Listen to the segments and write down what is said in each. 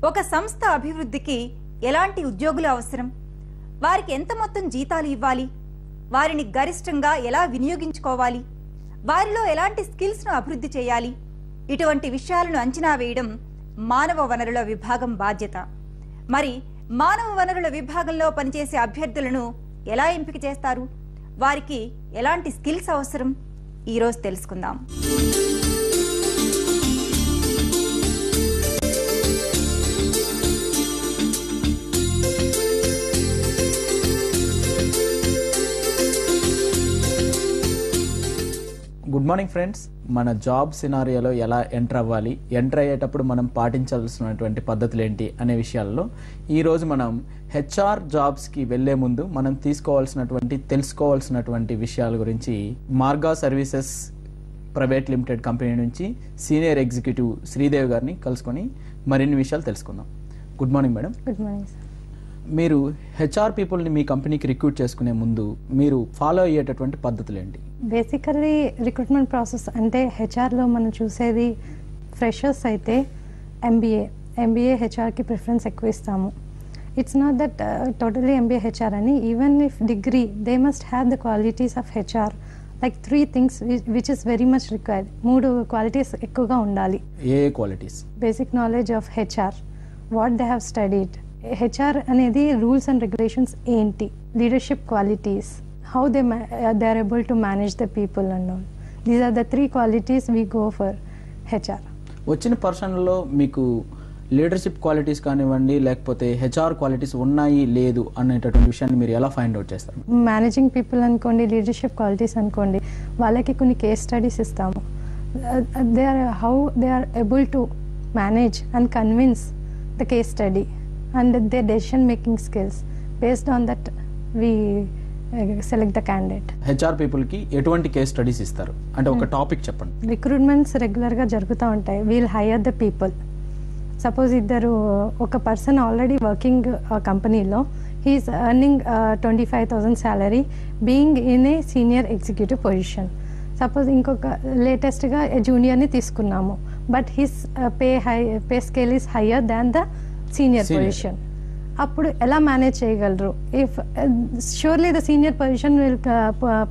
ఒక సంస్థ అభివృద్ధికి ఎలాంటి ఉద్యోగులు అవసరం, వారికి ఎంత మొత్తం జీతాలు ఇవ్వాలి, వారిని గరిష్టంగా ఎలా వినియోగించుకోవాలి, వారిలో ఎలాంటి స్కిల్స్ ను అభివృద్ధి చేయాలి, ఇటువంటి విషయాలను అంచనా వేయడం మానవ వనరుల విభాగం బాధ్యత. మరి మానవ వనరుల విభాగంలో పనిచేసే అభ్యర్థులను ఎలా ఎంపిక చేస్తారు, వారికి ఎలాంటి స్కిల్స్ అవసరం, ఈరోజు తెలుసుకుందాం. Good morning friends. మన జాబ్ సినారియోలో ఎలా ఎంటర్ అవ్వాలి, ఎంటర్ అయ్యేటప్పుడు మనం పాటించాల్సినటువంటి పద్ధతులు ఏంటి అనే విషయాల్లో ఈరోజు మనం హెచ్ఆర్ జాబ్స్కి వెళ్లే ముందు మనం తెలుసుకోవాల్సినటువంటి విషయాల గురించి మార్గా సర్వీసెస్ ప్రైవేట్ లిమిటెడ్ కంపెనీ నుంచి సీనియర్ ఎగ్జిక్యూటివ్ శ్రీదేవి గారిని కలుసుకొని మరిన్ని విషయాలు తెలుసుకుందాం. Good morning madam. Good morning sir. మీరు హెచ్ఆర్ పీపుల్ని మీ కంపెనీకి రిక్రూట్ చేసుకునే ముందు మీరు ఫాలో అయ్యేటటువంటి పద్ధతులు ఏంటి? బేసికల్లీ రిక్రూట్మెంట్ ప్రాసెస్ అంటే హెచ్ఆర్లో మనం చూసేది ఫ్రెషర్స్ అయితే ఎంబీఏ హెచ్ఆర్కి ప్రిఫరెన్స్ ఎక్కువ ఇస్తాము. It's not that totally MBA HR అని, even if degree they must have the qualities of HR, like 3 things which is very much required. 3 qualities ఎక్కువగా ఉండాలి. ఏ qualities? Basic knowledge of HR, what they have studied, HR అనేది rules and regulations ఏంటి, leadership qualities, how they are able to manage the people and all. These are the 3 qualities we go for HR. వచ్చిన పర్సన్లో మీకు leadership qualities కానివ్వండి లేకపోతే HR qualities ఉన్నాయి లేదు అనేటటువంటి విషయాన్ని మీరు ఎలా ఫైండ్ అవుట్ చేస్తారు? మేనేజింగ్ పీపుల్ అనుకోండి, లీడర్షిప్ క్వాలిటీస్ అనుకోండి, వాళ్ళకి కొన్ని కేస్ స్టడీస్ ఇస్తాము. how they are able to manage and convince the case study and their decision making skills. Based on that we select the candidate. HR పీపుల్కి ఎటువంటి case studies ఇస్తారు అంటే ఒక టాపిక్ చెప్పండి. రిక్రూట్మెంట్స్ రెగ్యులర్గా జరుగుతూ ఉంటాయి. We'll hire the people. Suppose ఒక పర్సన్ ఆల్రెడీ వర్కింగ్ కంపెనీలో he's earning 25,000 salary being in a senior executive position. Suppose ఇంకొక లేటెస్ట్గా జూనియర్ని తీసుకున్నాము, but his pay scale is higher than the senior position. అప్పుడు ఎలా మేనేజ్ చేయగలరు? If surely the senior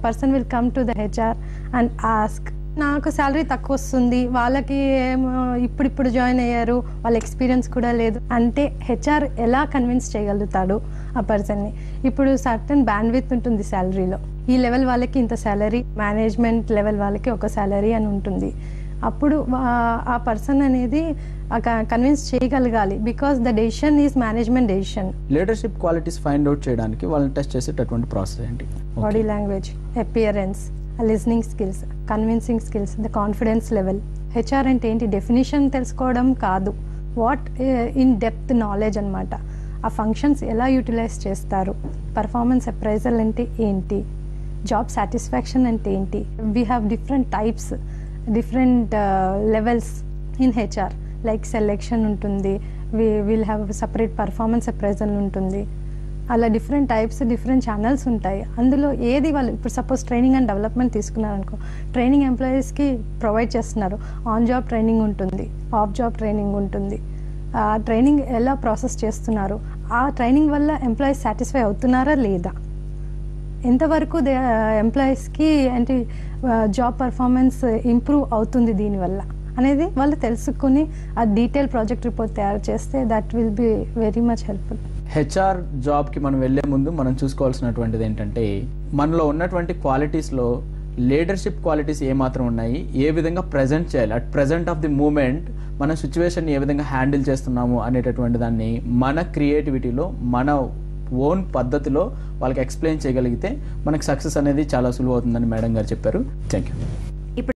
person will come to the HR and ask, నాకు salary తక్కువ వస్తుంది, వాళ్ళకి ఇప్పుడు జాయిన్ అయ్యారు, వాళ్ళ ఎక్స్పీరియన్స్ కూడా లేదు అంటే హెచ్ఆర్ ఎలా కన్విన్స్ చేయగలుగుతాడు ఆ పర్సన్ని? ఇప్పుడు సర్టన్ బ్యాండ్విడ్త్ ఉంటుంది శాలరీలో, ఈ లెవెల్ వాళ్ళకి ఇంత శాలరీ, మేనేజ్మెంట్ లెవెల్ వాళ్ళకి ఒక శాలరీ అని ఉంటుంది. అప్పుడు ఆ పర్సన్ అనేది కన్విన్స్ చేయగలగాలి, because the decision is management decision. Leadership qualities find out చేయడానికి వాళ్ళని టెస్ట్ చేసేటటువంటి ప్రాసెస్ ఏంటి? Body language, appearance, listening skills, convincing skills, the confidence level. HR అంటే ఏంటి డెఫినేషన్ తెలుసుకోవడం కాదు, వాట్ ఇన్ డెప్త్ నాలెడ్జ్ అనమాట. ఆ ఫంక్షన్స్ ఎలా యూటిలైజ్ చేస్తారు, పర్ఫార్మెన్స్ అప్రైజల్ అంటే ఏంటి, జాబ్ సాటిస్ఫాక్షన్ అంటే ఏంటి. We have different types, different levels in HR. Like selection ఉంటుంది, will have separate performance appraisal ఉంటుంది. అలా డిఫరెంట్ టైప్స్, డిఫరెంట్ ఛానల్స్ ఉంటాయి. అందులో ఏది వాళ్ళు ఇప్పుడు సపోజ్ ట్రైనింగ్ అండ్ డెవలప్మెంట్ తీసుకున్నారనుకో, ట్రైనింగ్ ఎంప్లాయీస్కి ప్రొవైడ్ చేస్తున్నారు. ఆన్ జాబ్ ట్రైనింగ్ ఉంటుంది, ఆఫ్ జాబ్ ట్రైనింగ్ ఉంటుంది. ఆ ట్రైనింగ్ ఎలా ప్రాసెస్ చేస్తున్నారు, ఆ ట్రైనింగ్ వల్ల ఎంప్లాయీస్ సాటిస్ఫై అవుతున్నారా లేదా, ఎంతవరకు ఎంప్లాయీస్కి అంటే జాబ్ పర్ఫార్మెన్స్ ఇంప్రూవ్ అవుతుంది దీనివల్ల అనేది వాళ్ళు తెలుసుకుని ఆ డీటెయిల్ ప్రాజెక్ట్ రిపోర్ట్ తయారు చేస్తే that will be very much helpful. HR జాబ్కి మనం వెళ్లే ముందు మనం చూసుకోవాల్సినటువంటిది ఏంటంటే మనలో ఉన్నటువంటి క్వాలిటీస్లో లీడర్షిప్ క్వాలిటీస్ ఏమాత్రం ఉన్నాయి, ఏ విధంగా ప్రజెంట్ చేయాలి, at present of the moment మన సిచ్యువేషన్ ఏ విధంగా హ్యాండిల్ చేస్తున్నాము అనేటటువంటి దాన్ని మన క్రియేటివిటీలో మన ఓన్ పద్ధతిలో వాళ్ళకి ఎక్స్ప్లెయిన్ చేయగలిగితే మనకు సక్సెస్ అనేది చాలా సులువు అవుతుందని మేడం గారు చెప్పారు. Thank you.